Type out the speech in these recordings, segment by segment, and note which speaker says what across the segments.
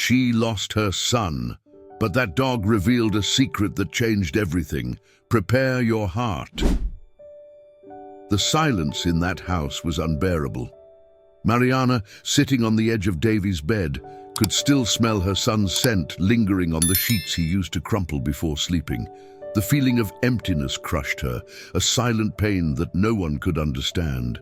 Speaker 1: she lost her son. But that dog revealed a secret that changed everything. Prepare your heart. The silence in that house was unbearable. Mariana, sitting on the edge of Davy's bed, could still smell her son's scent lingering on the sheets he used to crumple before sleeping. The feeling of emptiness crushed her, a silent pain that no one could understand.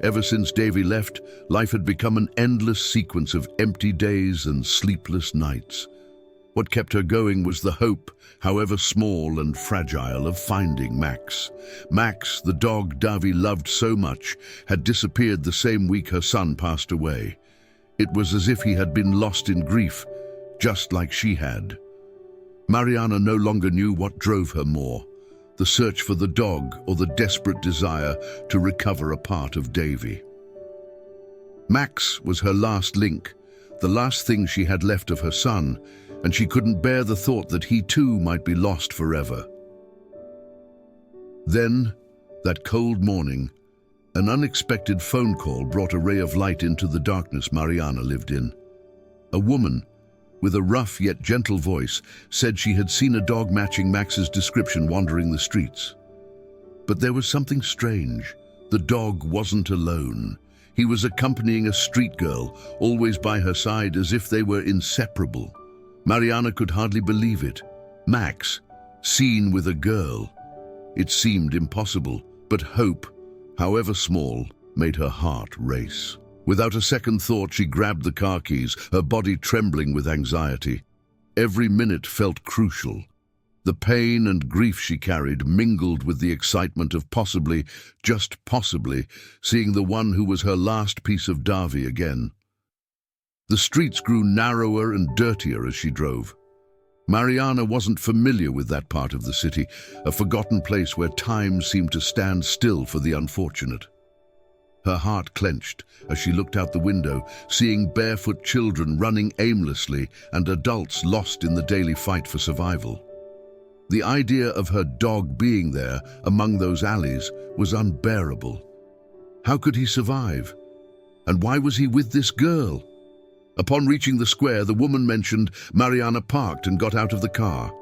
Speaker 1: Ever since Davy left, life had become an endless sequence of empty days and sleepless nights. What kept her going was the hope, however small and fragile, of finding Max. Max, the dog Davy loved so much, had disappeared the same week her son passed away. It was as if he had been lost in grief, just like she had. Mariana no longer knew what drove her more, the search for the dog or the desperate desire to recover a part of Davy. Max was her last link, the last thing she had left of her son, and she couldn't bear the thought that he too might be lost forever. Then, that cold morning, an unexpected phone call brought a ray of light into the darkness Mariana lived in. A woman, with a rough yet gentle voice, said she had seen a dog matching Max's description wandering the streets. But there was something strange. The dog wasn't alone. He was accompanying a street girl, always by her side as if they were inseparable. Mariana could hardly believe it. Max, seen with a girl. It seemed impossible, but hope, however small, made her heart race. Without a second thought, she grabbed the car keys, her body trembling with anxiety. Every minute felt crucial. The pain and grief she carried mingled with the excitement of possibly, just possibly, seeing the one who was her last piece of Davy again. The streets grew narrower and dirtier as she drove. Mariana wasn't familiar with that part of the city, a forgotten place where time seemed to stand still for the unfortunate. Her heart clenched as she looked out the window, seeing barefoot children running aimlessly and adults lost in the daily fight for survival. The idea of her dog being there among those alleys was unbearable. How could he survive? And why was he with this girl? Upon reaching the square, the woman mentioned Mariana parked and got out of the car.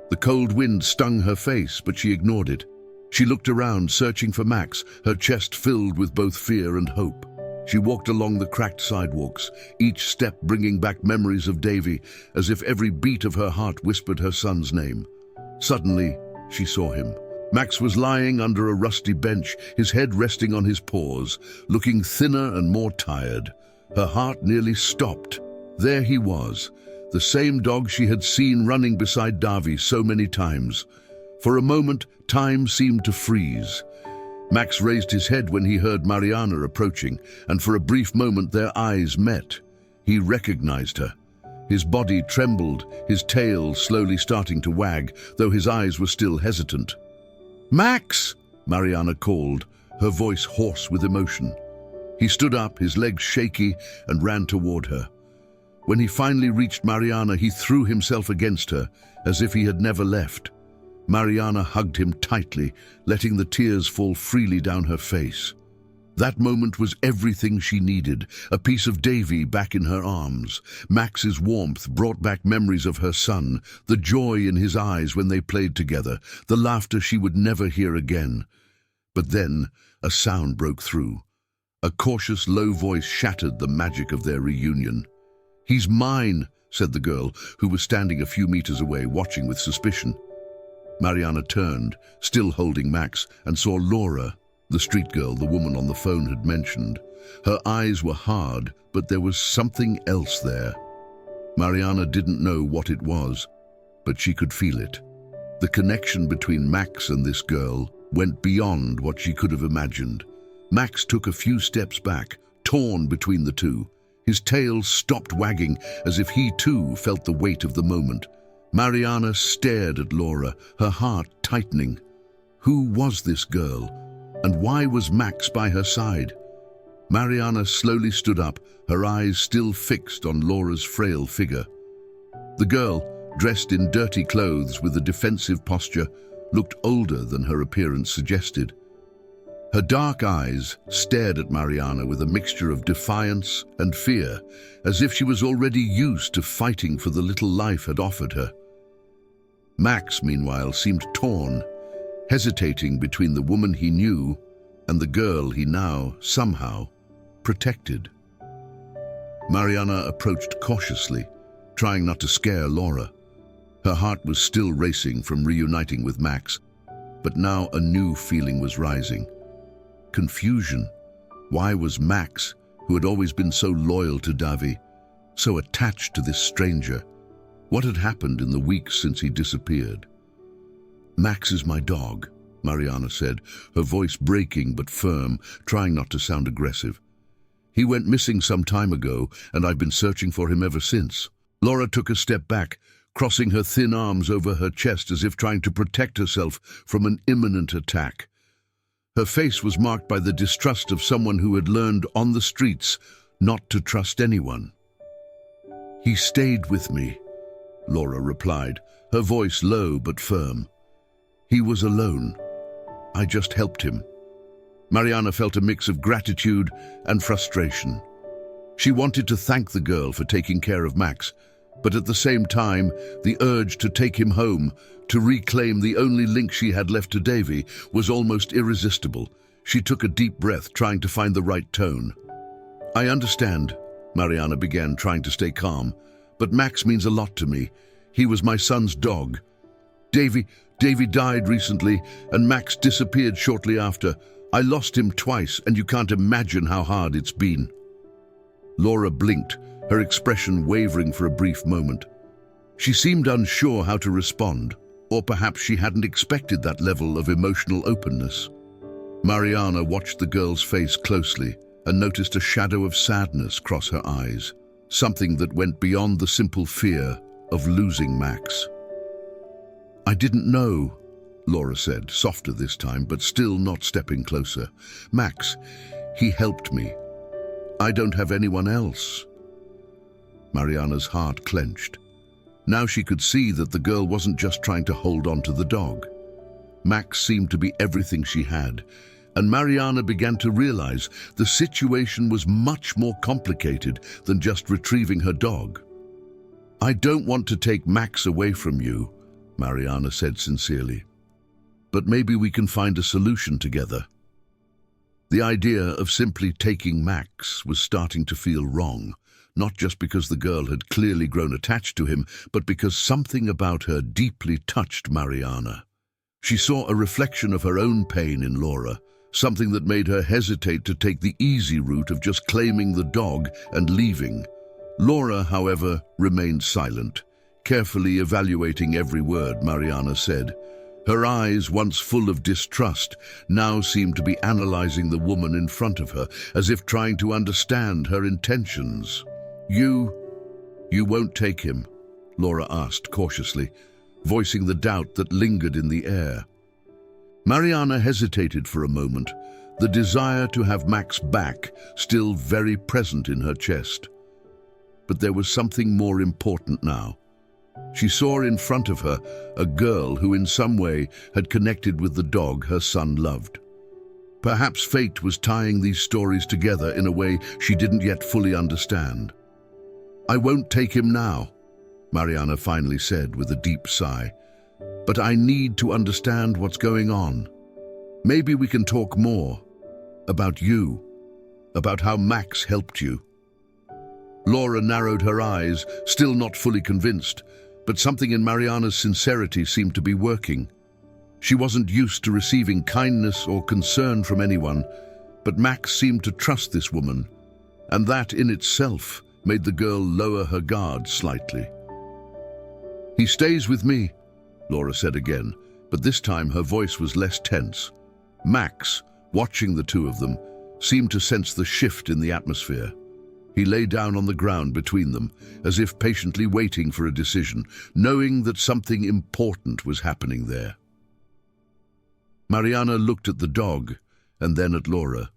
Speaker 1: The cold wind stung her face, but she ignored it. She looked around, searching for Max, her chest filled with both fear and hope. She walked along the cracked sidewalks, each step bringing back memories of Davy, as if every beat of her heart whispered her son's name. Suddenly, she saw him. Max was lying under a rusty bench, his head resting on his paws, looking thinner and more tired. Her heart nearly stopped. There he was, the same dog she had seen running beside Davy so many times. For a moment, time seemed to freeze. Max raised his head when he heard Mariana approaching, and for a brief moment their eyes met. He recognized her. His body trembled, his tail slowly starting to wag, though his eyes were still hesitant. "Max!" Mariana called, her voice hoarse with emotion. He stood up, his legs shaky, and ran toward her. When he finally reached Mariana, he threw himself against her, as if he had never left. Mariana hugged him tightly, letting the tears fall freely down her face. That moment was everything she needed, a piece of Davy back in her arms. Max's warmth brought back memories of her son, the joy in his eyes when they played together, the laughter she would never hear again. But then, a sound broke through. A cautious, low voice shattered the magic of their reunion. "He's mine," said the girl, who was standing a few meters away, watching with suspicion. Mariana turned, still holding Max, and saw Laura, the street girl the woman on the phone had mentioned. Her eyes were hard, but there was something else there. Mariana didn't know what it was, but she could feel it. The connection between Max and this girl went beyond what she could have imagined. Max took a few steps back, torn between the two. His tail stopped wagging, as if he too felt the weight of the moment. Mariana stared at Laura, her heart tightening. Who was this girl, and why was Max by her side? Mariana slowly stood up, her eyes still fixed on Laura's frail figure. The girl, dressed in dirty clothes with a defensive posture, looked older than her appearance suggested. Her dark eyes stared at Mariana with a mixture of defiance and fear, as if she was already used to fighting for the little life had offered her. Max, meanwhile, seemed torn, hesitating between the woman he knew and the girl he now, somehow, protected. Mariana approached cautiously, trying not to scare Laura. Her heart was still racing from reuniting with Max, but now a new feeling was rising. Confusion. Why was Max, who had always been so loyal to Davy, so attached to this stranger? What had happened in the weeks since he disappeared? "Max is my dog," Mariana said, her voice breaking but firm, trying not to sound aggressive. "He went missing some time ago, and I've been searching for him ever since." Laura took a step back, crossing her thin arms over her chest as if trying to protect herself from an imminent attack. Her face was marked by the distrust of someone who had learned on the streets not to trust anyone. "He stayed with me," Laura replied, her voice low but firm. "He was alone. I just helped him." Mariana felt a mix of gratitude and frustration. She wanted to thank the girl for taking care of Max, but at the same time, the urge to take him home, to reclaim the only link she had left to Davy, was almost irresistible. She took a deep breath, trying to find the right tone. "I understand," Mariana began, trying to stay calm, "but Max means a lot to me. He was my son's dog. Davy died recently, and Max disappeared shortly after. I lost him twice, and you can't imagine how hard it's been." Laura blinked, her expression wavering for a brief moment. She seemed unsure how to respond, or perhaps she hadn't expected that level of emotional openness. Mariana watched the girl's face closely and noticed a shadow of sadness cross her eyes, something that went beyond the simple fear of losing Max. "I didn't know," Laura said, softer this time, but still not stepping closer. "Max, he helped me. I don't have anyone else." Mariana's heart clenched. Now she could see that the girl wasn't just trying to hold on to the dog. Max seemed to be everything she had, and Mariana began to realize the situation was much more complicated than just retrieving her dog. "I don't want to take Max away from you," Mariana said sincerely. "But maybe we can find a solution together." The idea of simply taking Max was starting to feel wrong, not just because the girl had clearly grown attached to him, but because something about her deeply touched Mariana. She saw a reflection of her own pain in Laura, something that made her hesitate to take the easy route of just claiming the dog and leaving. Laura, however, remained silent, carefully evaluating every word Mariana said. Her eyes, once full of distrust, now seemed to be analyzing the woman in front of her, as if trying to understand her intentions. You won't take him?" Laura asked cautiously, voicing the doubt that lingered in the air. Mariana hesitated for a moment, the desire to have Max back still very present in her chest. But there was something more important now. She saw in front of her a girl who in some way had connected with the dog her son loved. Perhaps fate was tying these stories together in a way she didn't yet fully understand. "I won't take him now," Mariana finally said with a deep sigh. "But I need to understand what's going on. Maybe we can talk more about you, about how Max helped you." Laura narrowed her eyes, still not fully convinced, but something in Mariana's sincerity seemed to be working. She wasn't used to receiving kindness or concern from anyone, but Max seemed to trust this woman, and that in itself made the girl lower her guard slightly. "He stays with me," Laura said again, but this time her voice was less tense. Max, watching the two of them, seemed to sense the shift in the atmosphere. He lay down on the ground between them, as if patiently waiting for a decision, knowing that something important was happening there. Mariana looked at the dog and then at Laura.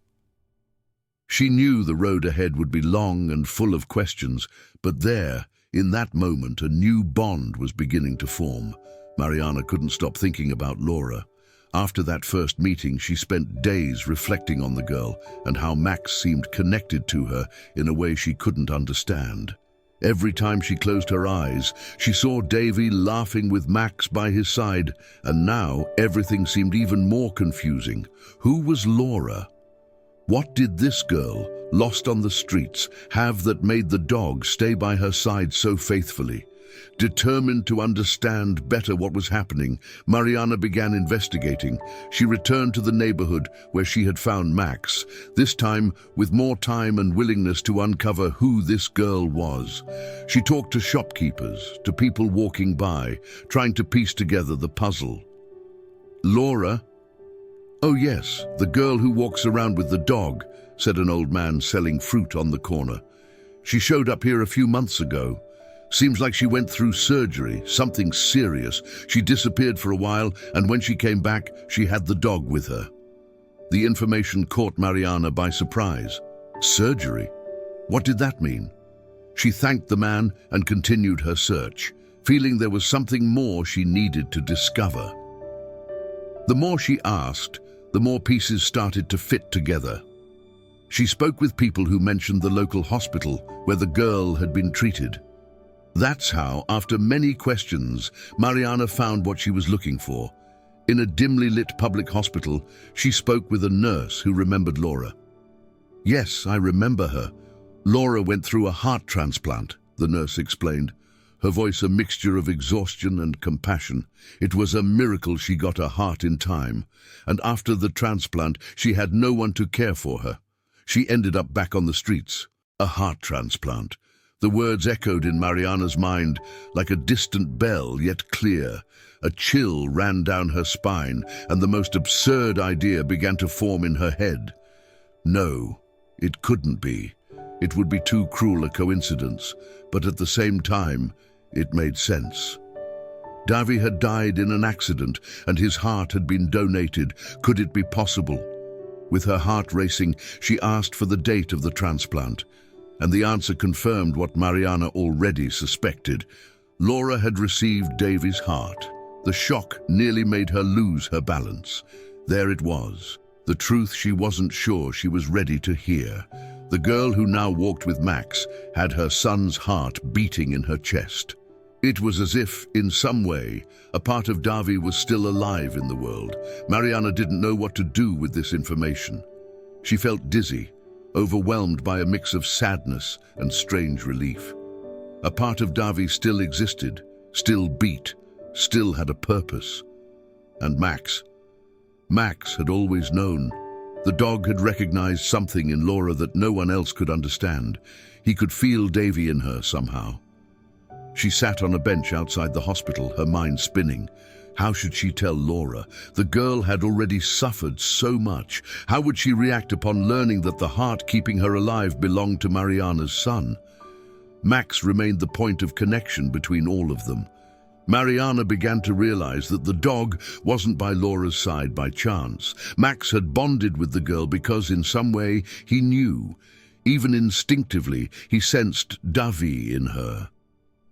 Speaker 1: She knew the road ahead would be long and full of questions, but there, in that moment, a new bond was beginning to form. Mariana couldn't stop thinking about Laura, After that first meeting, she spent days reflecting on the girl and how Max seemed connected to her in a way she couldn't understand. Every time she closed her eyes, she saw Davy laughing with Max by his side, and now everything seemed even more confusing. Who was Laura? What did this girl, lost on the streets, have that made the dog stay by her side so faithfully? Determined to understand better what was happening, Mariana began investigating. She returned to the neighborhood where she had found Max, this time with more time and willingness to uncover who this girl was. She talked to shopkeepers, to people walking by, trying to piece together the puzzle. Laura? Oh yes, the girl who walks around with the dog, said an old man selling fruit on the corner. She showed up here a few months ago. Seems like she went through surgery, something serious. She disappeared for a while, and when she came back, she had the dog with her. The information caught Mariana by surprise. Surgery? What did that mean? She thanked the man and continued her search, feeling there was something more she needed to discover. The more she asked, the more pieces started to fit together. She spoke with people who mentioned the local hospital where the girl had been treated. That's how, after many questions, Mariana found what she was looking for. In a dimly lit public hospital, she spoke with a nurse who remembered Laura. Yes, I remember her. Laura went through a heart transplant, the nurse explained, her voice a mixture of exhaustion and compassion. It was a miracle she got a heart in time, and after the transplant, she had no one to care for her. She ended up back on the streets. A heart transplant. The words echoed in Mariana's mind like a distant bell, yet clear. A chill ran down her spine, and the most absurd idea began to form in her head. No, it couldn't be. It would be too cruel a coincidence, but at the same time, it made sense. Davy had died in an accident, and his heart had been donated. Could it be possible? With her heart racing, she asked for the date of the transplant, and the answer confirmed what Mariana already suspected. Laura had received Davy's heart. The shock nearly made her lose her balance. There it was, the truth she wasn't sure she was ready to hear. The girl who now walked with Max had her son's heart beating in her chest. It was as if, in some way, a part of Davy was still alive in the world. Mariana didn't know what to do with this information. She felt dizzy, overwhelmed by a mix of sadness and strange relief. A part of Davy still existed, still beat, still had a purpose. And Max had always known. The dog had recognized something in Laura that no one else could understand. He could feel Davy in her somehow. She sat on a bench outside the hospital, her mind spinning. How should she tell Laura? The girl had already suffered so much. How would she react upon learning that the heart keeping her alive belonged to Mariana's son? Max remained the point of connection between all of them. Mariana began to realize that the dog wasn't by Laura's side by chance. Max had bonded with the girl because in some way he knew. Even instinctively, he sensed Davy in her.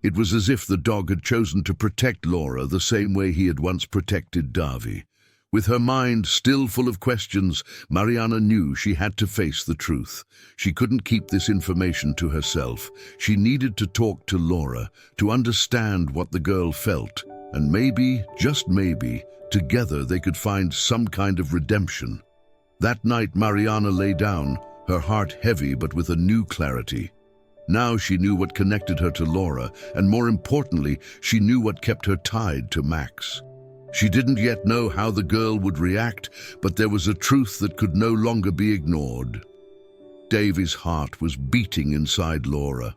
Speaker 1: It was as if the dog had chosen to protect Laura the same way he had once protected Davy. With her mind still full of questions, Mariana knew she had to face the truth. She couldn't keep this information to herself. She needed to talk to Laura, to understand what the girl felt, and maybe, just maybe, together they could find some kind of redemption. That night Mariana lay down, her heart heavy but with a new clarity. Now she knew what connected her to Laura, and more importantly, she knew what kept her tied to Max. She didn't yet know how the girl would react, but there was a truth that could no longer be ignored. Davy's heart was beating inside Laura.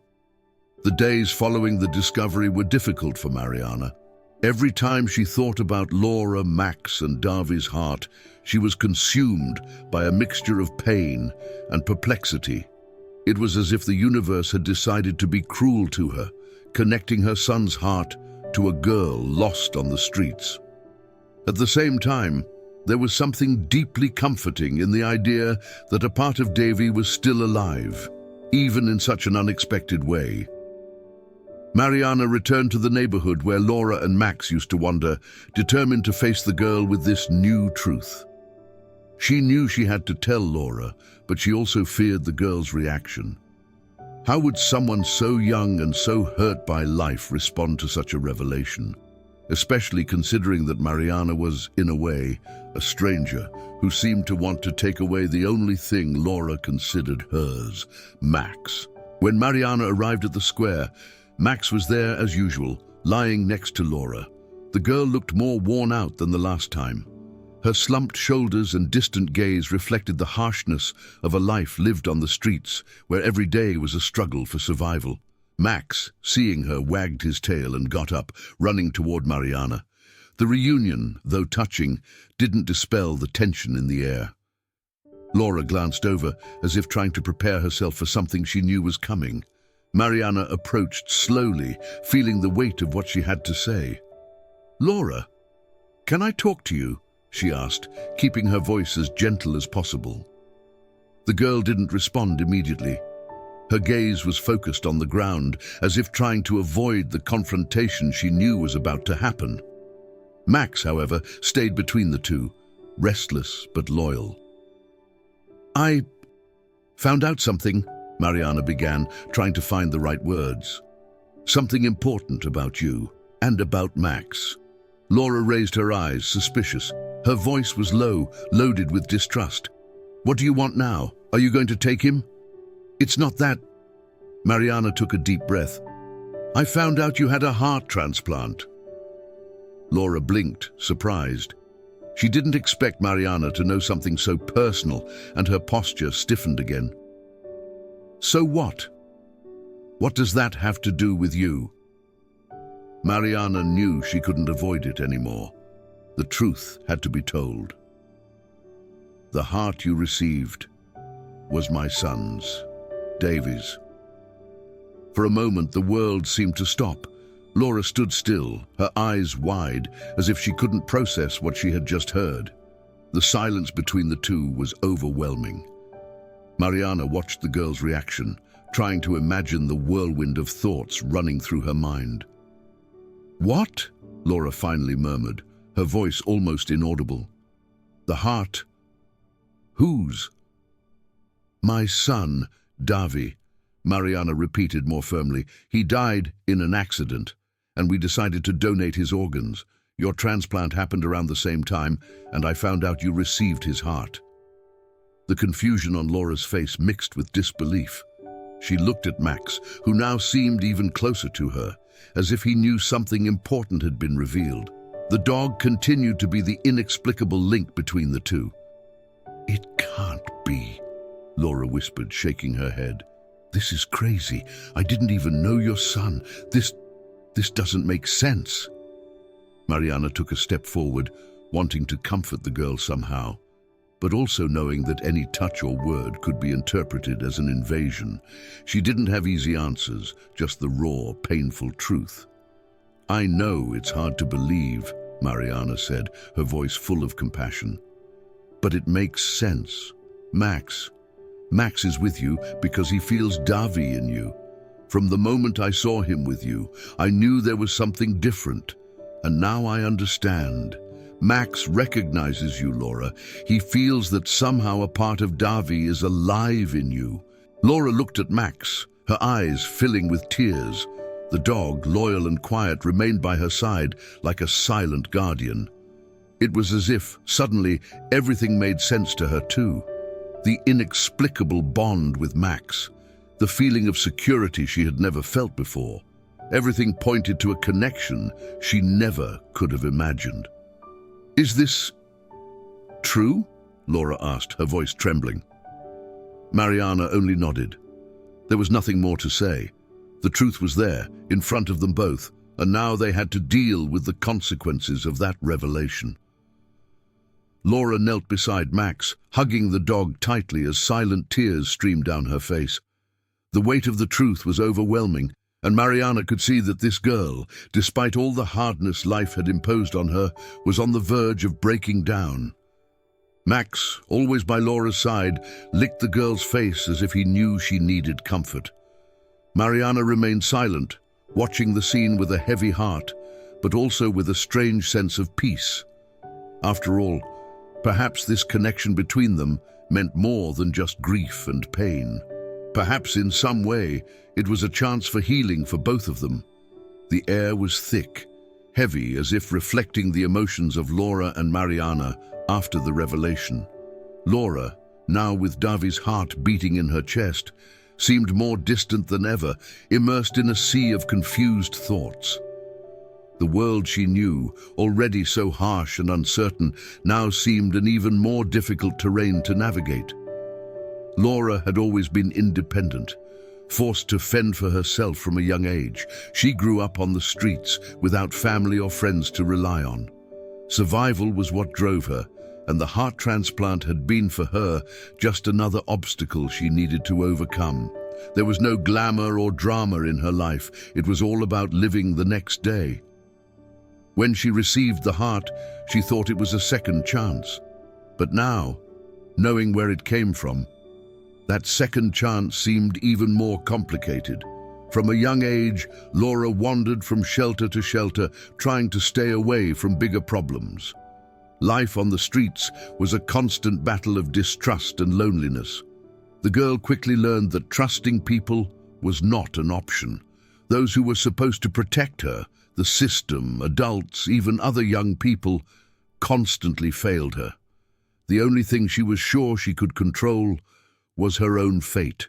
Speaker 1: The days following the discovery were difficult for Mariana. Every time she thought about Laura, Max, and Davy's heart, she was consumed by a mixture of pain and perplexity. It was as if the universe had decided to be cruel to her, connecting her son's heart to a girl lost on the streets. At the same time, there was something deeply comforting in the idea that a part of Davy was still alive, even in such an unexpected way. Mariana returned to the neighborhood where Laura and Max used to wander, determined to face the girl with this new truth. She knew she had to tell Laura, but she also feared the girl's reaction. How would someone so young and so hurt by life respond to such a revelation? Especially considering that Mariana was, in a way, a stranger who seemed to want to take away the only thing Laura considered hers, Max. When Mariana arrived at the square, Max was there as usual, lying next to Laura. The girl looked more worn out than the last time. Her slumped shoulders and distant gaze reflected the harshness of a life lived on the streets, where every day was a struggle for survival. Max, seeing her, wagged his tail and got up, running toward Mariana. The reunion, though touching, didn't dispel the tension in the air. Laura glanced over, as if trying to prepare herself for something she knew was coming. Mariana approached slowly, feeling the weight of what she had to say. "Laura, can I talk to you?" she asked, keeping her voice as gentle as possible. The girl didn't respond immediately. Her gaze was focused on the ground, as if trying to avoid the confrontation she knew was about to happen. Max, however, stayed between the two, restless but loyal. "I found out something," Mariana began, trying to find the right words. "Something important about you, and about Max." Laura raised her eyes, suspicious. Her voice was low, loaded with distrust. "What do you want now? Are you going to take him?" "It's not that." Mariana took a deep breath. "I found out you had a heart transplant." Laura blinked, surprised. She didn't expect Mariana to know something so personal, and her posture stiffened again. "So what? What does that have to do with you?" Mariana knew she couldn't avoid it anymore. The truth had to be told. "The heart you received was my son's, Davy's." For a moment, the world seemed to stop. Laura stood still, her eyes wide, as if she couldn't process what she had just heard. The silence between the two was overwhelming. Mariana watched the girl's reaction, trying to imagine the whirlwind of thoughts running through her mind. "What?" Laura finally murmured, her voice almost inaudible. "The heart? Whose?" "My son, Davy," Mariana repeated more firmly. "He died in an accident, and we decided to donate his organs. Your transplant happened around the same time, and I found out you received his heart." The confusion on Laura's face mixed with disbelief. She looked at Max, who now seemed even closer to her, as if he knew something important had been revealed. The dog continued to be the inexplicable link between the two. "It can't be," Laura whispered, shaking her head. "This is crazy. I didn't even know your son. This doesn't make sense." Mariana took a step forward, wanting to comfort the girl somehow, but also knowing that any touch or word could be interpreted as an invasion. She didn't have easy answers, just the raw, painful truth. "I know it's hard to believe," Mariana said, her voice full of compassion. "But it makes sense. Max is with you because he feels Davy in you. From the moment I saw him with you, I knew there was something different, and now I understand. Max recognizes you, Laura. He feels that somehow a part of Davy is alive in you." Laura looked at Max, her eyes filling with tears. The dog, loyal and quiet, remained by her side like a silent guardian. It was as if, suddenly, everything made sense to her too. The inexplicable bond with Max, the feeling of security she had never felt before. Everything pointed to a connection she never could have imagined. "Is this true?" Laura asked, her voice trembling. Mariana only nodded. There was nothing more to say. The truth was there, in front of them both, and now they had to deal with the consequences of that revelation. Laura knelt beside Max, hugging the dog tightly as silent tears streamed down her face. The weight of the truth was overwhelming, and Mariana could see that this girl, despite all the hardness life had imposed on her, was on the verge of breaking down. Max, always by Laura's side, licked the girl's face as if he knew she needed comfort. Mariana remained silent, watching the scene with a heavy heart, but also with a strange sense of peace. After all, perhaps this connection between them meant more than just grief and pain. Perhaps in some way, it was a chance for healing for both of them. The air was thick, heavy, as if reflecting the emotions of Laura and Mariana after the revelation. Laura, now with Davi's heart beating in her chest, seemed more distant than ever, immersed in a sea of confused thoughts. The world she knew, already so harsh and uncertain, now seemed an even more difficult terrain to navigate. Laura had always been independent, forced to fend for herself from a young age. She grew up on the streets, without family or friends to rely on. Survival was what drove her, and the heart transplant had been for her just another obstacle she needed to overcome. There was no glamour or drama in her life. It was all about living the next day. When she received the heart, she thought it was a second chance. But now, knowing where it came from, that second chance seemed even more complicated. From a young age, Laura wandered from shelter to shelter, trying to stay away from bigger problems. Life on the streets was a constant battle of distrust and loneliness. The girl quickly learned that trusting people was not an option. Those who were supposed to protect her, the system, adults, even other young people, constantly failed her. The only thing she was sure she could control was her own fate,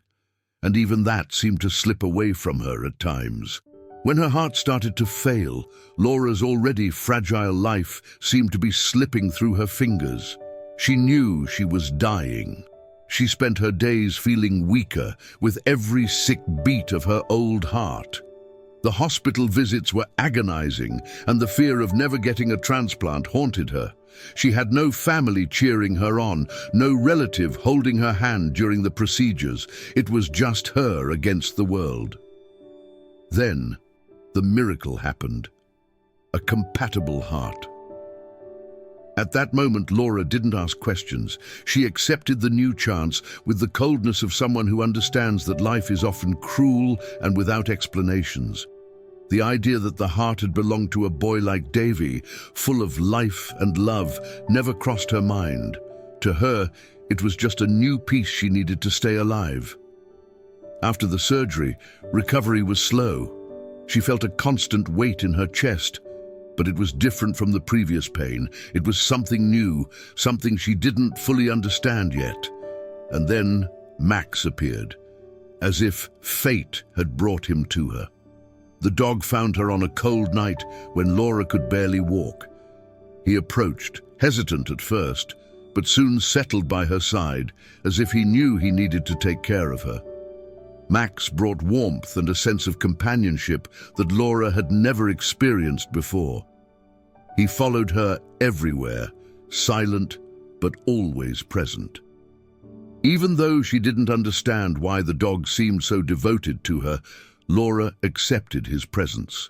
Speaker 1: and even that seemed to slip away from her at times. When her heart started to fail, Laura's already fragile life seemed to be slipping through her fingers. She knew she was dying. She spent her days feeling weaker with every sick beat of her old heart. The hospital visits were agonizing, and the fear of never getting a transplant haunted her. She had no family cheering her on, no relative holding her hand during the procedures. It was just her against the world. Then, the miracle happened. A compatible heart. At that moment, Laura didn't ask questions. She accepted the new chance with the coldness of someone who understands that life is often cruel and without explanations. The idea that the heart had belonged to a boy like Davy, full of life and love, never crossed her mind. To her, it was just a new piece she needed to stay alive. After the surgery, recovery was slow. She felt a constant weight in her chest, but it was different from the previous pain. It was something new, something she didn't fully understand yet. And then Max appeared, as if fate had brought him to her. The dog found her on a cold night when Laura could barely walk. He approached, hesitant at first, but soon settled by her side, as if he knew he needed to take care of her. Max brought warmth and a sense of companionship that Laura had never experienced before. He followed her everywhere, silent but always present. Even though she didn't understand why the dog seemed so devoted to her, Laura accepted his presence.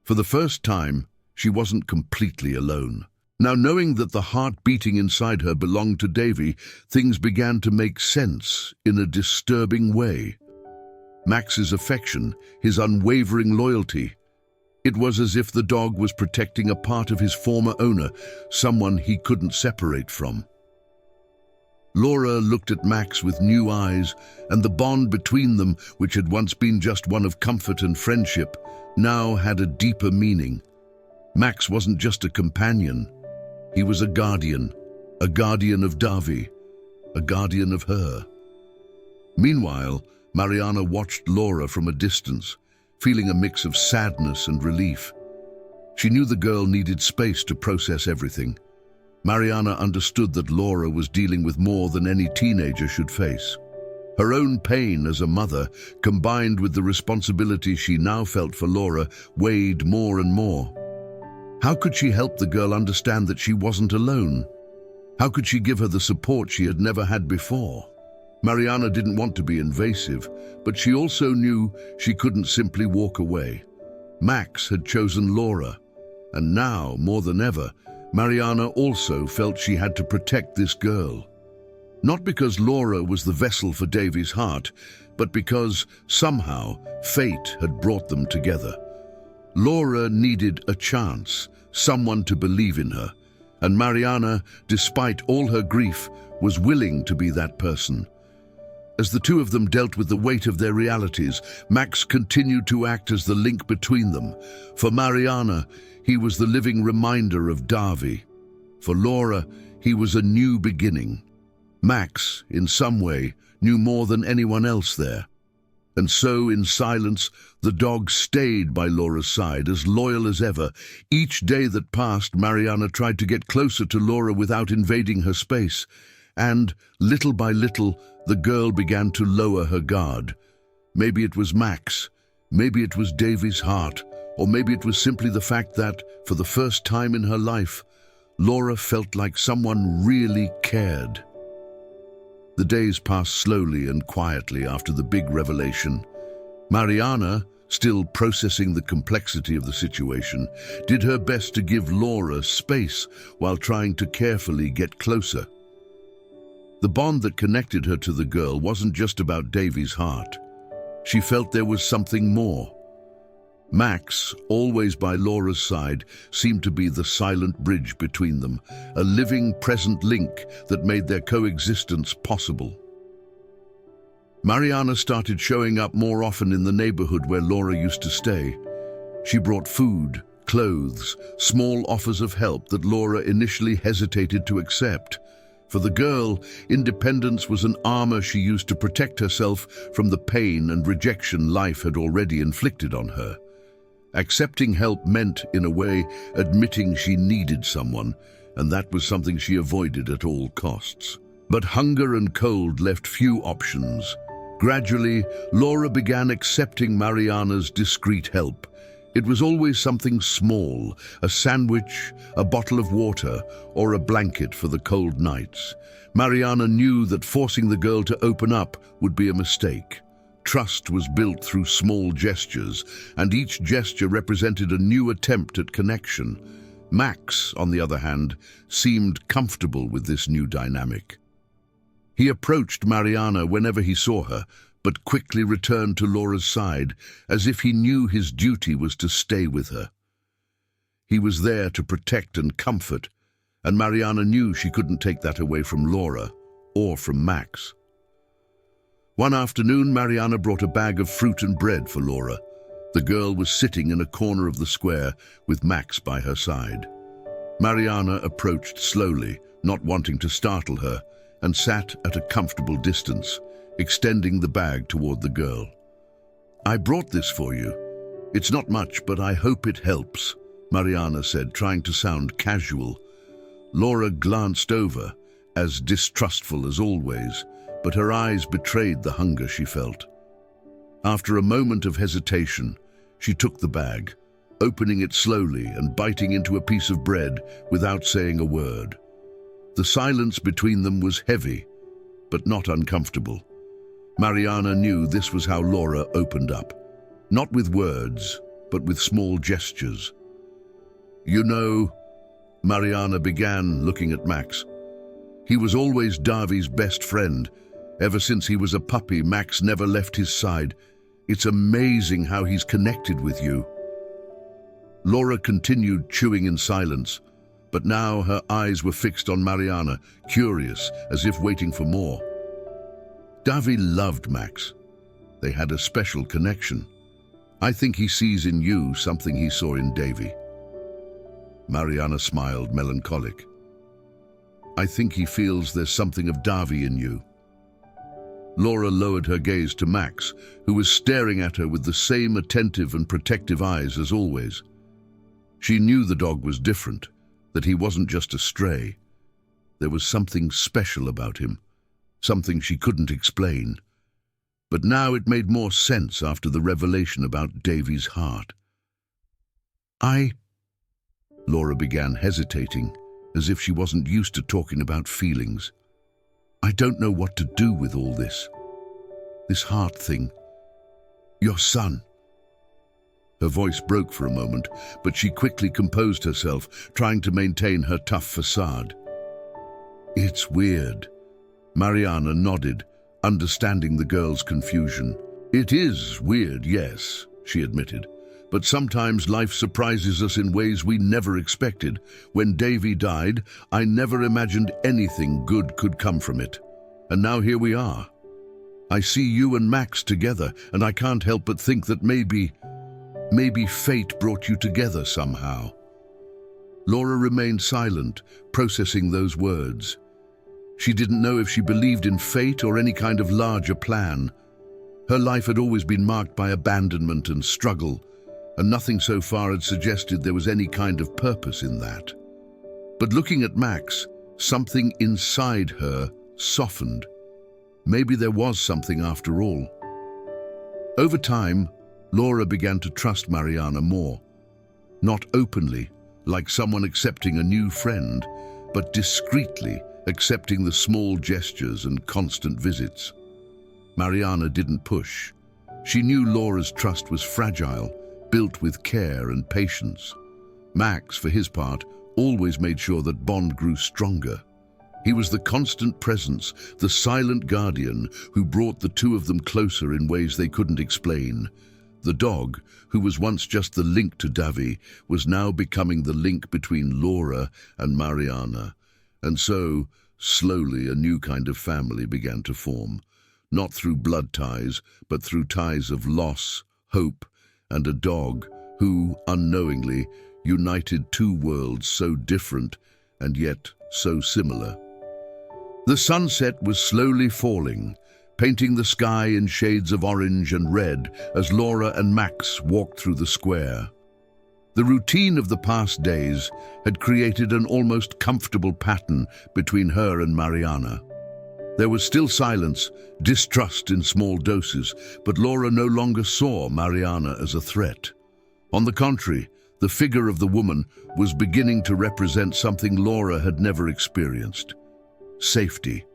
Speaker 1: For the first time, she wasn't completely alone. Now, knowing that the heart beating inside her belonged to Davy, things began to make sense in a disturbing way. Max's affection, his unwavering loyalty. It was as if the dog was protecting a part of his former owner, someone he couldn't separate from. Laura looked at Max with new eyes, and the bond between them, which had once been just one of comfort and friendship, now had a deeper meaning. Max wasn't just a companion. He was a guardian of Davi, a guardian of her. Meanwhile, Mariana watched Laura from a distance, feeling a mix of sadness and relief. She knew the girl needed space to process everything. Mariana understood that Laura was dealing with more than any teenager should face. Her own pain as a mother, combined with the responsibility she now felt for Laura, weighed more and more. How could she help the girl understand that she wasn't alone? How could she give her the support she had never had before? Mariana didn't want to be invasive, but she also knew she couldn't simply walk away. Max had chosen Laura, and now, more than ever, Mariana also felt she had to protect this girl. Not because Laura was the vessel for Davy's heart, but because, somehow, fate had brought them together. Laura needed a chance, someone to believe in her, and Mariana, despite all her grief, was willing to be that person. As the two of them dealt with the weight of their realities, Max continued to act as the link between them. For Mariana, he was the living reminder of Davy. For Laura, he was a new beginning. Max, in some way, knew more than anyone else there. And so, in silence, the dog stayed by Laura's side, as loyal as ever. Each day that passed, Mariana tried to get closer to Laura without invading her space. And, little by little, the girl began to lower her guard. Maybe it was Max, maybe it was Davy's heart, or maybe it was simply the fact that, for the first time in her life, Laura felt like someone really cared. The days passed slowly and quietly after the big revelation. Mariana, still processing the complexity of the situation, did her best to give Laura space while trying to carefully get closer. The bond that connected her to the girl wasn't just about Davy's heart. She felt there was something more. Max, always by Laura's side, seemed to be the silent bridge between them, a living, present link that made their coexistence possible. Mariana started showing up more often in the neighborhood where Laura used to stay. She brought food, clothes, small offers of help that Laura initially hesitated to accept. For the girl, independence was an armor she used to protect herself from the pain and rejection life had already inflicted on her. Accepting help meant, in a way, admitting she needed someone, and that was something she avoided at all costs. But hunger and cold left few options. Gradually, Laura began accepting Mariana's discreet help. It was always something small, a sandwich, a bottle of water, or a blanket for the cold nights. Mariana knew that forcing the girl to open up would be a mistake. Trust was built through small gestures, and each gesture represented a new attempt at connection. Max, on the other hand, seemed comfortable with this new dynamic. He approached Mariana whenever he saw her, but quickly returned to Laura's side, as if he knew his duty was to stay with her. He was there to protect and comfort, and Mariana knew she couldn't take that away from Laura or from Max. One afternoon, Mariana brought a bag of fruit and bread for Laura. The girl was sitting in a corner of the square with Max by her side. Mariana approached slowly, not wanting to startle her, and sat at a comfortable distance, extending the bag toward the girl. "I brought this for you. It's not much, but I hope it helps," Mariana said, trying to sound casual. Laura glanced over, as distrustful as always, but her eyes betrayed the hunger she felt. After a moment of hesitation, she took the bag, opening it slowly and biting into a piece of bread without saying a word. The silence between them was heavy, but not uncomfortable. Mariana knew this was how Laura opened up, not with words, but with small gestures. "You know," Mariana began, looking at Max. "He was always Davy's best friend. Ever since he was a puppy, Max never left his side. It's amazing how he's connected with you." Laura continued chewing in silence, but now her eyes were fixed on Mariana, curious, as if waiting for more. "Davy loved Max. They had a special connection. I think he sees in you something he saw in Davy." Mariana smiled, melancholic. "I think he feels there's something of Davy in you." Laura lowered her gaze to Max, who was staring at her with the same attentive and protective eyes as always. She knew the dog was different, that he wasn't just a stray. There was something special about him, something she couldn't explain. But now it made more sense after the revelation about Davy's heart. Laura began, hesitating, as if she wasn't used to talking about feelings. "I don't know what to do with all this. This heart thing. Your son." Her voice broke for a moment, but she quickly composed herself, trying to maintain her tough facade. "It's weird. Mariana nodded, understanding the girl's confusion. "It is weird, yes," she admitted. "But sometimes life surprises us in ways we never expected. When Davy died, I never imagined anything good could come from it. And now here we are. I see you and Max together, and I can't help but think that maybe fate brought you together somehow." Laura remained silent, processing those words. She didn't know if she believed in fate or any kind of larger plan. Her life had always been marked by abandonment and struggle, and nothing so far had suggested there was any kind of purpose in that. But looking at Max, something inside her softened. Maybe there was something after all. Over time, Laura began to trust Mariana more. Not openly, like someone accepting a new friend, but discreetly, accepting the small gestures and constant visits. Mariana didn't push. She knew Laura's trust was fragile, built with care and patience. Max, for his part, always made sure that bond grew stronger. He was the constant presence, the silent guardian who brought the two of them closer in ways they couldn't explain. The dog, who was once just the link to Davy, was now becoming the link between Laura and Mariana. And so, slowly, a new kind of family began to form. Not through blood ties, but through ties of loss, hope, and a dog who, unknowingly, united two worlds so different and yet so similar. The sunset was slowly falling, painting the sky in shades of orange and red as Laura and Max walked through the square. The routine of the past days had created an almost comfortable pattern between her and Mariana. There was still silence, distrust in small doses, but Laura no longer saw Mariana as a threat. On the contrary, the figure of the woman was beginning to represent something Laura had never experienced: safety.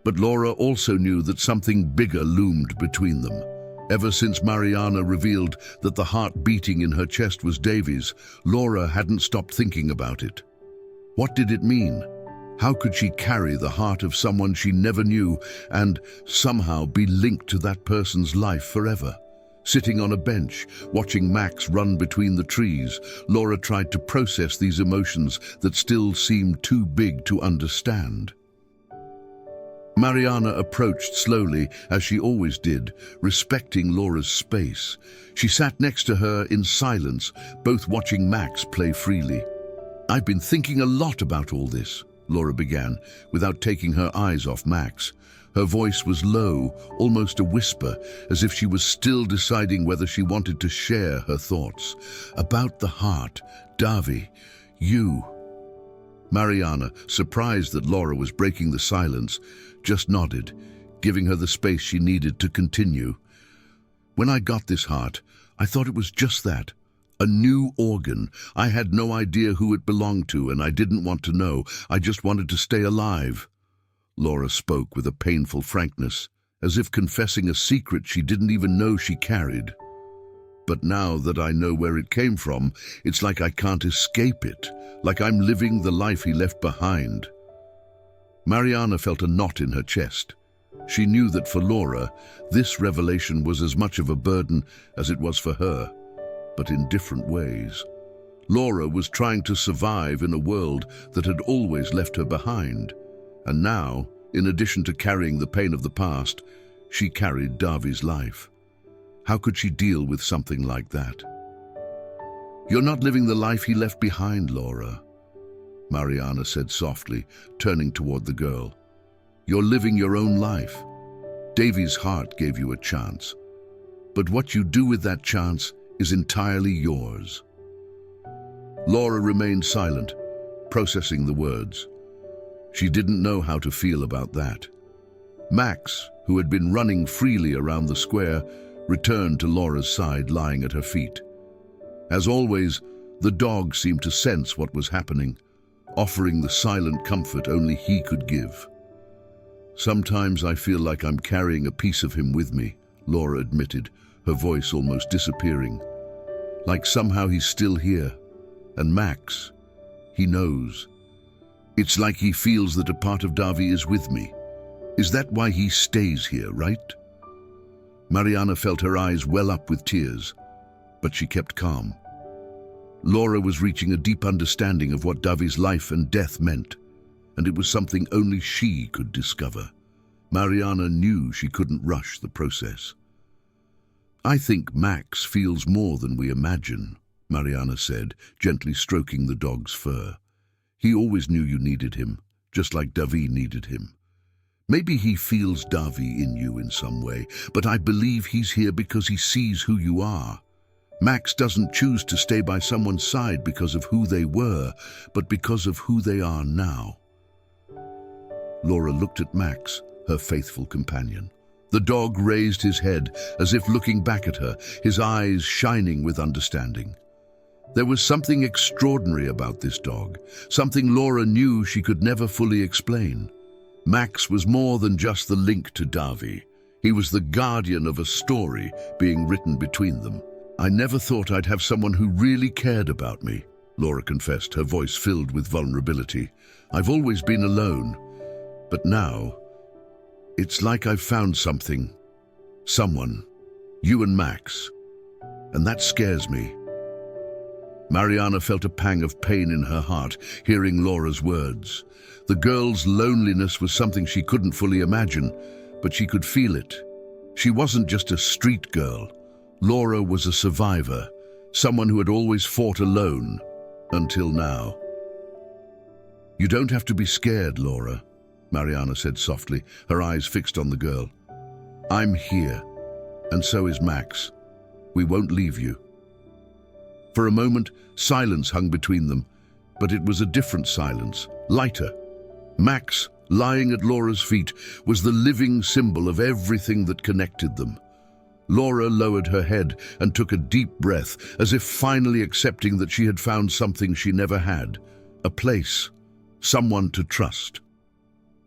Speaker 1: But Laura also knew that something bigger loomed between them. Ever since Mariana revealed that the heart beating in her chest was Davy's, Laura hadn't stopped thinking about it. What did it mean? How could she carry the heart of someone she never knew and somehow be linked to that person's life forever? Sitting on a bench, watching Max run between the trees, Laura tried to process these emotions that still seemed too big to understand. Mariana approached slowly, as she always did, respecting Laura's space. She sat next to her in silence, both watching Max play freely. "I've been thinking a lot about all this," Laura began, without taking her eyes off Max. Her voice was low, almost a whisper, as if she was still deciding whether she wanted to share her thoughts. "About the heart, Davy, you." Mariana, surprised that Laura was breaking the silence, just nodded, giving her the space she needed to continue. "When I got this heart, I thought it was just that. A new organ. I had no idea who it belonged to, and I didn't want to know. I just wanted to stay alive." Laura spoke with a painful frankness, as if confessing a secret she didn't even know she carried. "But now that I know where it came from, it's like I can't escape it, like I'm living the life he left behind." Mariana felt a knot in her chest. She knew that for Laura, this revelation was as much of a burden as it was for her, but in different ways. Laura was trying to survive in a world that had always left her behind, and now, in addition to carrying the pain of the past, she carried Davy's life. How could she deal with something like that? "You're not living the life he left behind, Laura," Mariana said softly, turning toward the girl. "You're living your own life. Davy's heart gave you a chance, but what you do with that chance is entirely yours." Laura remained silent, processing the words. She didn't know how to feel about that. Max, who had been running freely around the square, returned to Laura's side, lying at her feet. As always, the dog seemed to sense what was happening, offering the silent comfort only he could give. "Sometimes I feel like I'm carrying a piece of him with me," Laura admitted, her voice almost disappearing. "Like somehow he's still here. And Max, he knows. It's like he feels that a part of Davy is with me, Is that why he stays here, right? Mariana felt her eyes well up with tears, but she kept calm. Laura was reaching a deep understanding of what Davi's life and death meant, and it was something only she could discover. Mariana knew she couldn't rush the process. "I think Max feels more than we imagine," Mariana said, gently stroking the dog's fur. "He always knew you needed him, just like Davi needed him. Maybe he feels Davi in you in some way, but I believe he's here because he sees who you are. Max doesn't choose to stay by someone's side because of who they were, but because of who they are now." Laura looked at Max, her faithful companion. The dog raised his head as if looking back at her, his eyes shining with understanding. There was something extraordinary about this dog, something Laura knew she could never fully explain. Max was more than just the link to Davi. He was the guardian of a story being written between them. "I never thought I'd have someone who really cared about me," Laura confessed, her voice filled with vulnerability. "I've always been alone, but now it's like I've found something, someone, you and Max, and that scares me." Mariana felt a pang of pain in her heart, hearing Laura's words. The girl's loneliness was something she couldn't fully imagine, but she could feel it. She wasn't just a street girl. Laura was a survivor, someone who had always fought alone, until now. "You don't have to be scared, Laura," Mariana said softly, her eyes fixed on the girl. "I'm here, and so is Max. We won't leave you." For a moment, silence hung between them, but it was a different silence, lighter. Max, lying at Laura's feet, was the living symbol of everything that connected them. Laura lowered her head and took a deep breath, as if finally accepting that she had found something she never had, a place, someone to trust.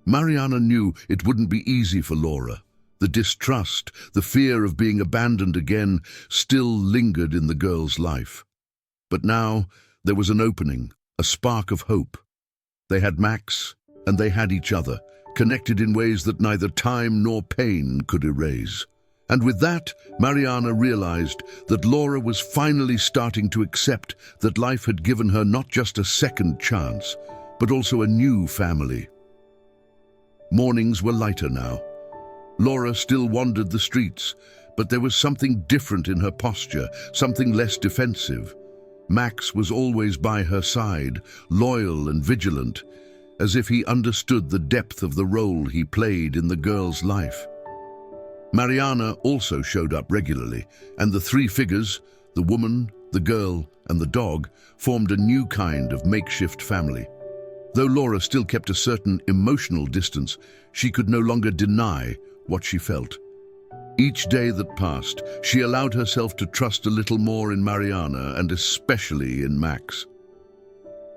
Speaker 1: Mariana knew it wouldn't be easy for Laura. The distrust, the fear of being abandoned again, still lingered in the girl's life. But now there was an opening, a spark of hope. They had Max, and they had each other, connected in ways that neither time nor pain could erase. And with that, Mariana realized that Laura was finally starting to accept that life had given her not just a second chance, but also a new family. Mornings were lighter now. Laura still wandered the streets, but there was something different in her posture, something less defensive. Max was always by her side, loyal and vigilant, as if he understood the depth of the role he played in the girl's life. Mariana also showed up regularly, and the three figures, the woman, the girl, and the dog, formed a new kind of makeshift family. Though Laura still kept a certain emotional distance, she could no longer deny what she felt. Each day that passed, she allowed herself to trust a little more in Mariana and especially in Max.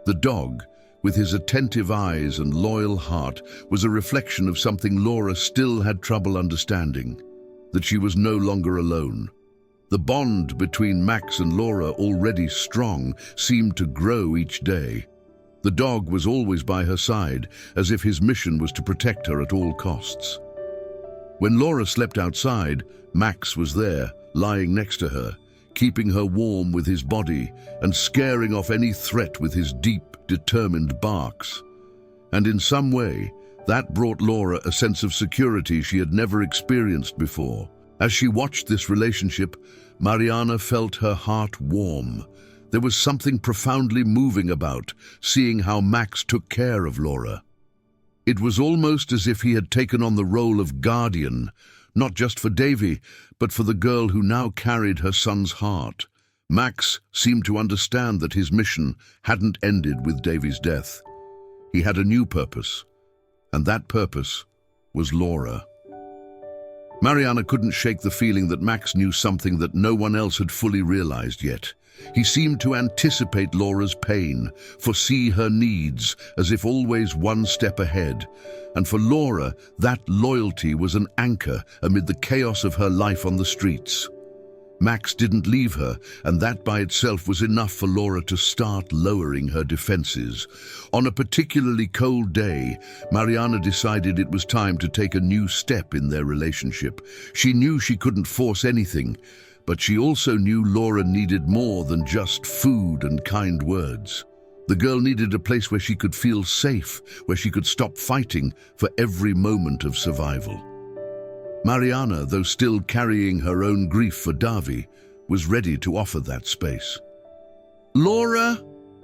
Speaker 1: The dog, with his attentive eyes and loyal heart, was a reflection of something Laura still had trouble understanding, that she was no longer alone. The bond between Max and Laura, already strong, seemed to grow each day. The dog was always by her side, as if his mission was to protect her at all costs. When Laura slept outside, Max was there, lying next to her, keeping her warm with his body and scaring off any threat with his deep, determined barks. And in some way, that brought Laura a sense of security she had never experienced before. As she watched this relationship, Mariana felt her heart warm. There was something profoundly moving about seeing how Max took care of Laura. It was almost as if he had taken on the role of guardian, not just for Davy, but for the girl who now carried her son's heart. Max seemed to understand that his mission hadn't ended with Davy's death. He had a new purpose, and that purpose was Laura. Mariana couldn't shake the feeling that Max knew something that no one else had fully realized yet. He seemed to anticipate Laura's pain, foresee her needs, as if always one step ahead. And for Laura, that loyalty was an anchor amid the chaos of her life on the streets. Max didn't leave her, and that by itself was enough for Laura to start lowering her defenses. On a particularly cold day, Mariana decided it was time to take a new step in their relationship. She knew she couldn't force anything, but she also knew Laura needed more than just food and kind words. The girl needed a place where she could feel safe, where she could stop fighting for every moment of survival. Mariana, though still carrying her own grief for Davi, was ready to offer that space. "Laura,"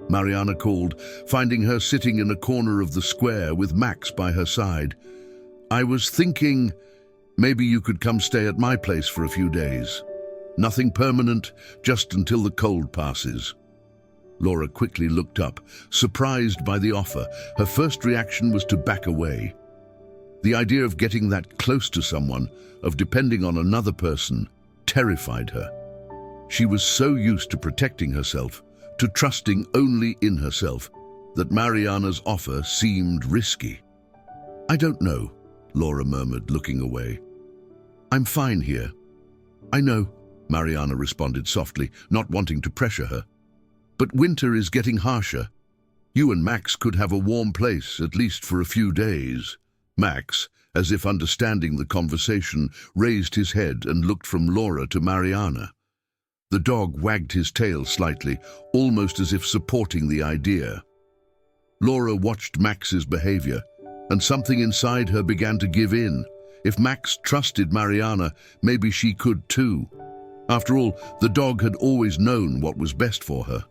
Speaker 1: Mariana called, finding her sitting in a corner of the square with Max by her side. "I was thinking maybe you could come stay at my place for a few days. Nothing permanent, just until the cold passes." Laura quickly looked up, surprised by the offer. Her first reaction was to back away. The idea of getting that close to someone, of depending on another person, terrified her. She was so used to protecting herself, to trusting only in herself, that Mariana's offer seemed risky. "I don't know," Laura murmured, looking away. "I'm fine here." "I know," Mariana responded softly, not wanting to pressure her. "But winter is getting harsher. You and Max could have a warm place, at least for a few days." Max, as if understanding the conversation, raised his head and looked from Laura to Mariana. The dog wagged his tail slightly, almost as if supporting the idea. Laura watched Max's behavior, and something inside her began to give in. If Max trusted Mariana, maybe she could too. After all, the dog had always known what was best for her.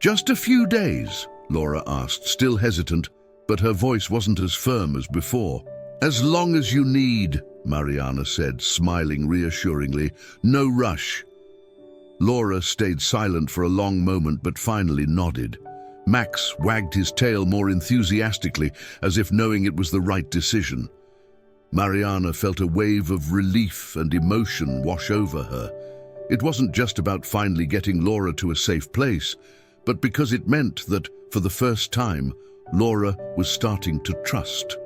Speaker 1: "Just a few days?" Laura asked, still hesitant, but her voice wasn't as firm as before. "As long as you need," Mariana said, smiling reassuringly. "No rush." Laura stayed silent for a long moment, but finally nodded. Max wagged his tail more enthusiastically, as if knowing it was the right decision. Mariana felt a wave of relief and emotion wash over her. It wasn't just about finally getting Laura to a safe place, but because it meant that, for the first time, Laura was starting to trust.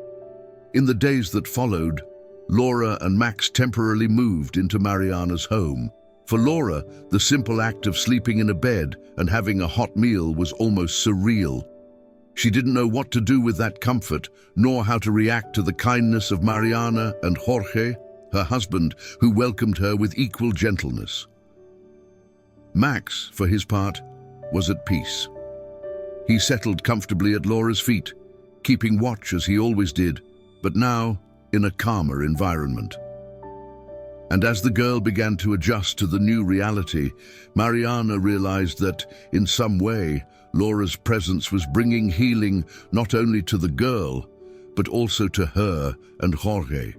Speaker 1: In the days that followed, Laura and Max temporarily moved into Mariana's home. For Laura, the simple act of sleeping in a bed and having a hot meal was almost surreal. She didn't know what to do with that comfort, nor how to react to the kindness of Mariana and Jorge, her husband, who welcomed her with equal gentleness. Max, for his part, was at peace. He settled comfortably at Laura's feet, keeping watch as he always did, but now in a calmer environment. And as the girl began to adjust to the new reality, Mariana realized that, in some way, Laura's presence was bringing healing not only to the girl, but also to her and Jorge.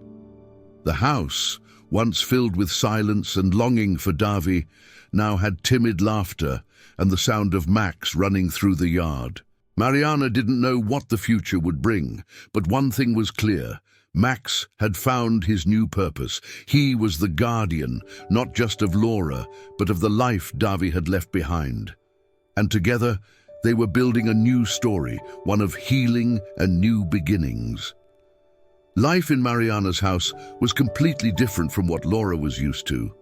Speaker 1: The house, once filled with silence and longing for Davi, now had timid laughter and the sound of Max running through the yard. Mariana didn't know what the future would bring, but one thing was clear. Max had found his new purpose. He was the guardian, not just of Laura, but of the life Davi had left behind. And together, they were building a new story, one of healing and new beginnings. Life in Mariana's house was completely different from what Laura was used to.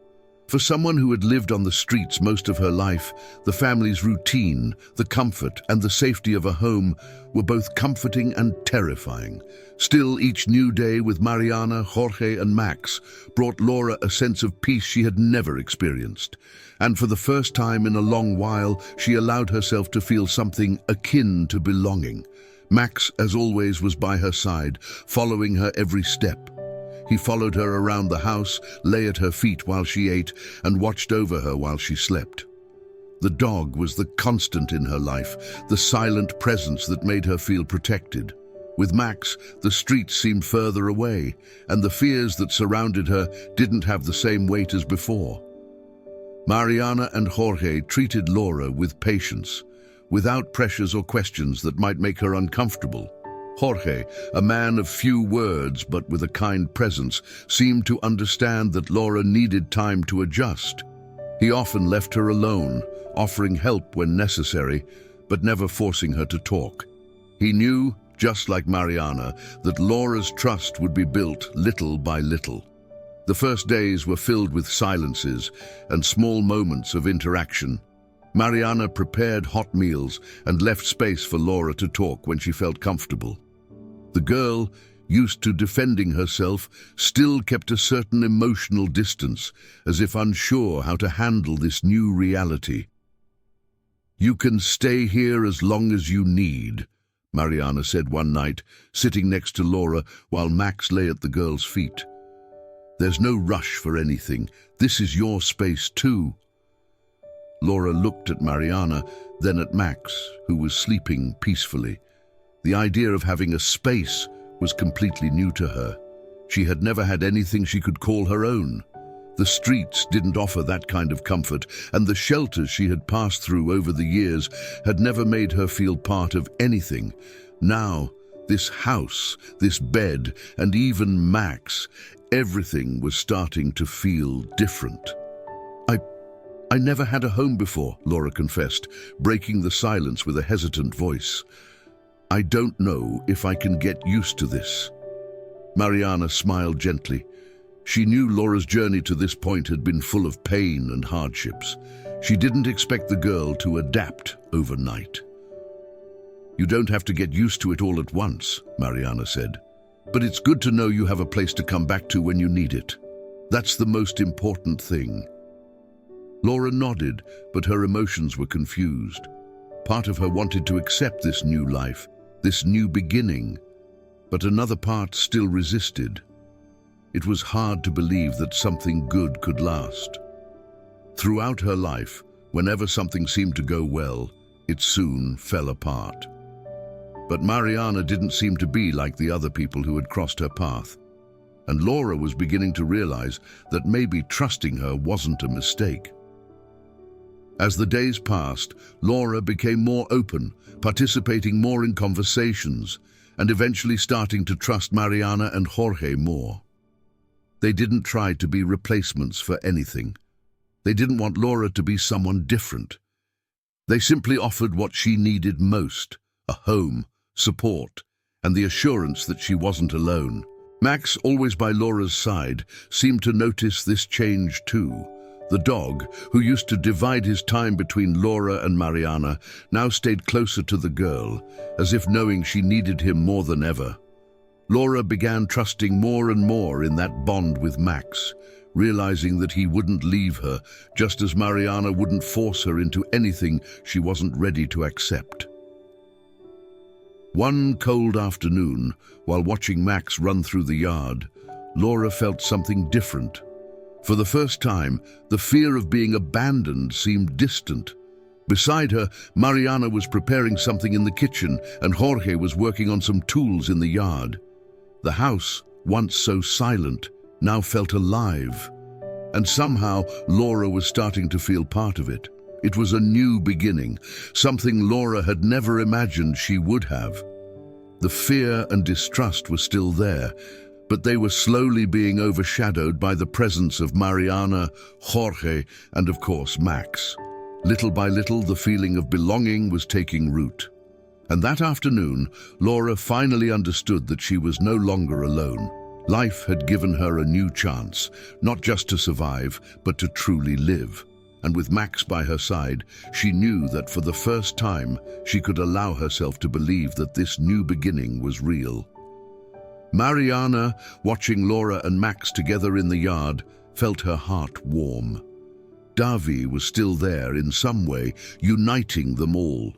Speaker 1: For someone who had lived on the streets most of her life, the family's routine, the comfort and the safety of a home were both comforting and terrifying. Still, each new day with Mariana, Jorge and Max brought Laura a sense of peace she had never experienced. And for the first time in a long while, she allowed herself to feel something akin to belonging. Max, as always, was by her side, following her every step. He followed her around the house, lay at her feet while she ate, and watched over her while she slept. The dog was the constant in her life, the silent presence that made her feel protected. With Max, the streets seemed further away, and the fears that surrounded her didn't have the same weight as before. Mariana and Jorge treated Laura with patience, without pressures or questions that might make her uncomfortable. Jorge, a man of few words but with a kind presence, seemed to understand that Laura needed time to adjust. He often left her alone, offering help when necessary, but never forcing her to talk. He knew, just like Mariana, that Laura's trust would be built little by little. The first days were filled with silences and small moments of interaction. Mariana prepared hot meals and left space for Laura to talk when she felt comfortable. The girl, used to defending herself, still kept a certain emotional distance, as if unsure how to handle this new reality. "You can stay here as long as you need," Mariana said one night, sitting next to Laura while Max lay at the girl's feet. "There's no rush for anything. This is your space too." Laura looked at Mariana, then at Max, who was sleeping peacefully. The idea of having a space was completely new to her. She had never had anything she could call her own. The streets didn't offer that kind of comfort, and the shelters she had passed through over the years had never made her feel part of anything. Now, this house, this bed, and even Max, everything was starting to feel different. I never had a home before," Laura confessed, breaking the silence with a hesitant voice. "I don't know if I can get used to this." Mariana smiled gently. She knew Laura's journey to this point had been full of pain and hardships. She didn't expect the girl to adapt overnight. "You don't have to get used to it all at once," Mariana said. "But it's good to know you have a place to come back to when you need it. That's the most important thing." Laura nodded, but her emotions were confused. Part of her wanted to accept this new life, this new beginning, but another part still resisted. It was hard to believe that something good could last. Throughout her life, whenever something seemed to go well, it soon fell apart. But Mariana didn't seem to be like the other people who had crossed her path, and Laura was beginning to realize that maybe trusting her wasn't a mistake. As the days passed, Laura became more open, participating more in conversations, and eventually starting to trust Mariana and Jorge more. They didn't try to be replacements for anything. They didn't want Laura to be someone different. They simply offered what she needed most: a home, support, and the assurance that she wasn't alone. Max, always by Laura's side, seemed to notice this change too. The dog, who used to divide his time between Laura and Mariana, now stayed closer to the girl, as if knowing she needed him more than ever. Laura began trusting more and more in that bond with Max, realizing that he wouldn't leave her, just as Mariana wouldn't force her into anything she wasn't ready to accept. One cold afternoon, while watching Max run through the yard, Laura felt something different. For the first time, the fear of being abandoned seemed distant. Beside her, Mariana was preparing something in the kitchen, and Jorge was working on some tools in the yard. The house, once so silent, now felt alive. And somehow, Laura was starting to feel part of it. It was a new beginning, something Laura had never imagined she would have. The fear and distrust were still there, but they were slowly being overshadowed by the presence of Mariana, Jorge, and of course Max. Little by little, the feeling of belonging was taking root. And that afternoon, Laura finally understood that she was no longer alone. Life had given her a new chance, not just to survive, but to truly live. And with Max by her side, she knew that for the first time, she could allow herself to believe that this new beginning was real. Mariana, watching Laura and Max together in the yard, felt her heart warm. Davi was still there in some way, uniting them all.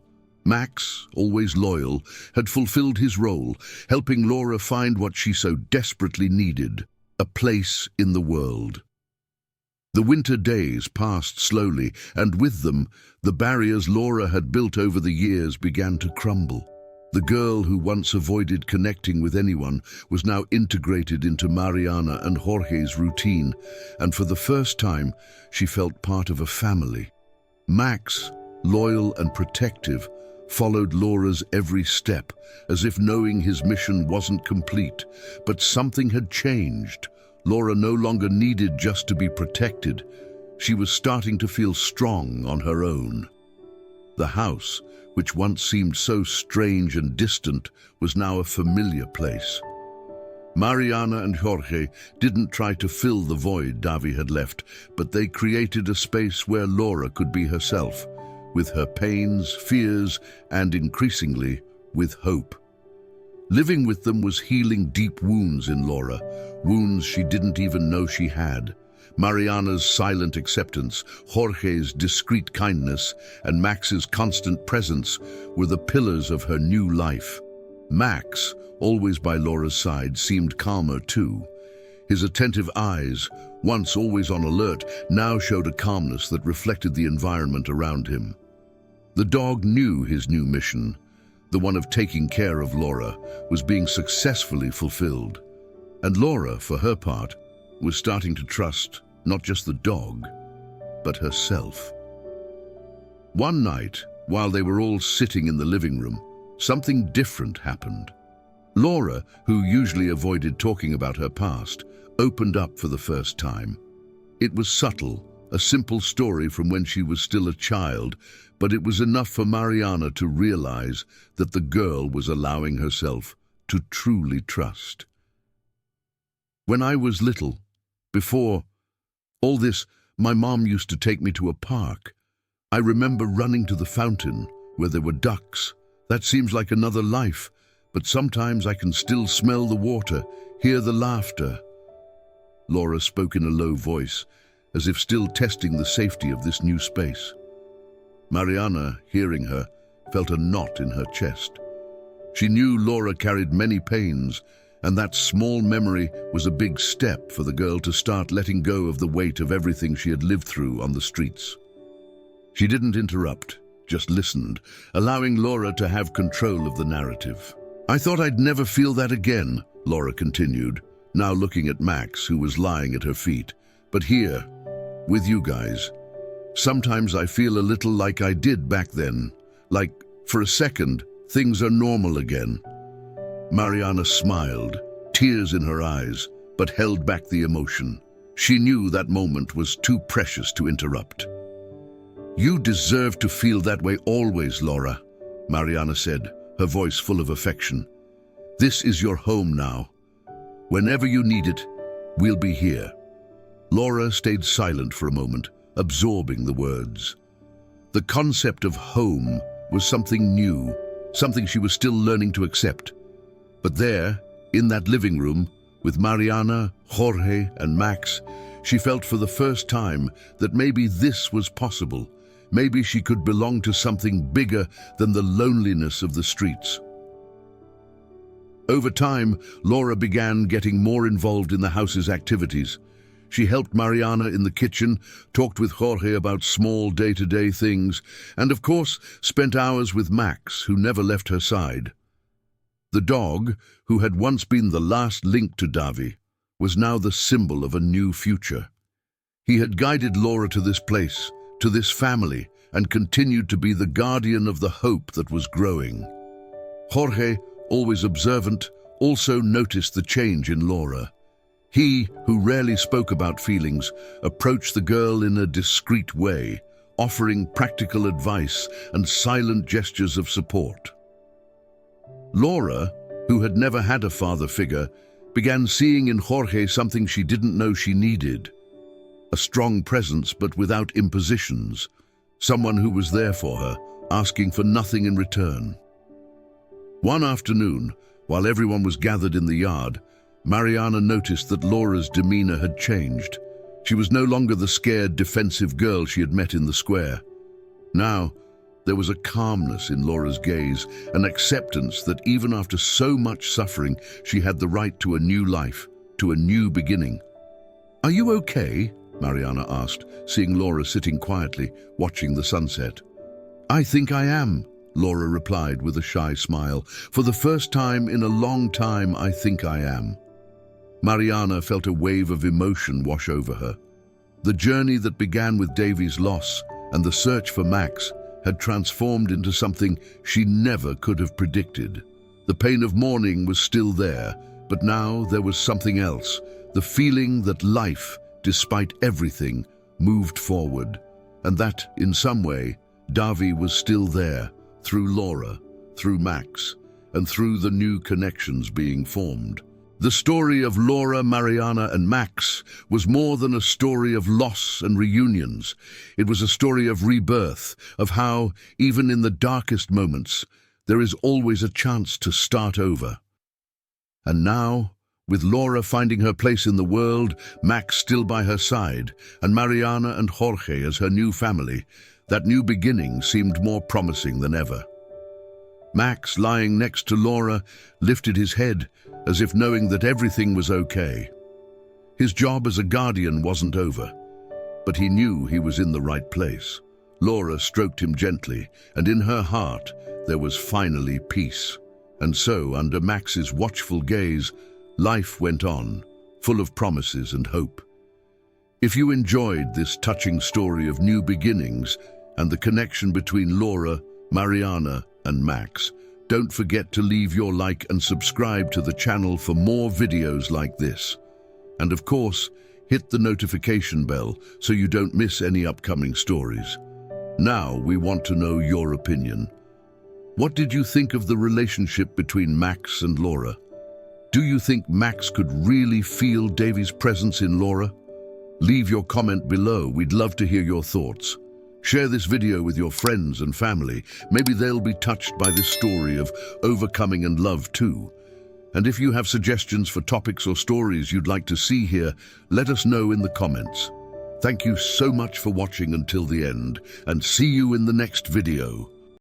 Speaker 1: Max, always loyal, had fulfilled his role, helping Laura find what she so desperately needed: a place in the world. The winter days passed slowly, and with them, the barriers Laura had built over the years began to crumble. The girl who once avoided connecting with anyone was now integrated into Mariana and Jorge's routine, and for the first time, she felt part of a family. Max, loyal and protective, followed Laura's every step, as if knowing his mission wasn't complete. But something had changed. Laura no longer needed just to be protected. She was starting to feel strong on her own. The house, which once seemed so strange and distant, was now a familiar place. Mariana and Jorge didn't try to fill the void Davi had left, but they created a space where Laura could be herself, with her pains, fears, and increasingly, with hope. Living with them was healing deep wounds in Laura, wounds she didn't even know she had. Mariana's silent acceptance, Jorge's discreet kindness, and Max's constant presence were the pillars of her new life. Max, always by Laura's side, seemed calmer too. His attentive eyes, once always on alert, now showed a calmness that reflected the environment around him. The dog knew his new mission, the one of taking care of Laura, was being successfully fulfilled. And Laura, for her part, was starting to trust not just the dog, but herself. One night, while they were all sitting in the living room, something different happened. Laura, who usually avoided talking about her past, opened up for the first time. It was subtle, a simple story from when she was still a child, but it was enough for Mariana to realize that the girl was allowing herself to truly trust. When I was little, before all this, my mom used to take me to a park. I remember running to the fountain where there were ducks. That seems like another life, but sometimes I can still smell the water, hear the laughter. Laura spoke in a low voice, as if still testing the safety of this new space. Mariana, hearing her, felt a knot in her chest. She knew Laura carried many pains, and that small memory was a big step for the girl to start letting go of the weight of everything she had lived through on the streets. She didn't interrupt, just listened, allowing Laura to have control of the narrative. I thought I'd never feel that again, Laura continued, now looking at Max, who was lying at her feet. But here, with you guys, sometimes I feel a little like I did back then. Like, for a second, things are normal again. Mariana smiled, tears in her eyes, but held back the emotion. She knew that moment was too precious to interrupt. You deserve to feel that way always, Laura, Mariana said, her voice full of affection. This is your home now. Whenever you need it, we'll be here. Laura stayed silent for a moment, absorbing the words. The concept of home was something new, something she was still learning to accept. But there, in that living room, with Mariana, Jorge, and Max, she felt for the first time that maybe this was possible. Maybe she could belong to something bigger than the loneliness of the streets. Over time, Laura began getting more involved in the house's activities. She helped Mariana in the kitchen, talked with Jorge about small day-to-day things, and of course, spent hours with Max, who never left her side. The dog, who had once been the last link to Davi, was now the symbol of a new future. He had guided Laura to this place, to this family, and continued to be the guardian of the hope that was growing. Jorge, always observant, also noticed the change in Laura. He, who rarely spoke about feelings, approached the girl in a discreet way, offering practical advice and silent gestures of support. Laura, who had never had a father figure, began seeing in Jorge something she didn't know she needed. A strong presence, but without impositions. Someone who was there for her, asking for nothing in return. One afternoon, while everyone was gathered in the yard, Mariana noticed that Laura's demeanor had changed. She was no longer the scared, defensive girl she had met in the square. Now, there was a calmness in Laura's gaze, an acceptance that even after so much suffering, she had the right to a new life, to a new beginning. "Are you okay?" Mariana asked, seeing Laura sitting quietly, watching the sunset. "I think I am," Laura replied with a shy smile. "For the first time in a long time, I think I am." Mariana felt a wave of emotion wash over her. The journey that began with Davy's loss and the search for Max had transformed into something she never could have predicted. The pain of mourning was still there, but now there was something else, the feeling that life, despite everything, moved forward, and that, in some way, Davy was still there, through Laura, through Max, and through the new connections being formed. The story of Laura, Mariana, and Max was more than a story of loss and reunions. It was a story of rebirth, of how, even in the darkest moments, there is always a chance to start over. And now, with Laura finding her place in the world, Max still by her side, and Mariana and Jorge as her new family, that new beginning seemed more promising than ever. Max, lying next to Laura, lifted his head as if knowing that everything was okay. His job as a guardian wasn't over, but he knew he was in the right place. Laura stroked him gently, and in her heart there was finally peace. And so, under Max's watchful gaze, life went on, full of promises and hope. If you enjoyed this touching story of new beginnings and the connection between Laura, Mariana, and Max, don't forget to leave your like and subscribe to the channel for more videos like this. And of course, hit the notification bell so you don't miss any upcoming stories. Now we want to know your opinion. What did you think of the relationship between Max and Laura? Do you think Max could really feel Davy's presence in Laura? Leave your comment below. We'd love to hear your thoughts. Share this video with your friends and family. Maybe they'll be touched by this story of overcoming and love too. And if you have suggestions for topics or stories you'd like to see here, let us know in the comments. Thank you so much for watching until the end, and see you in the next video.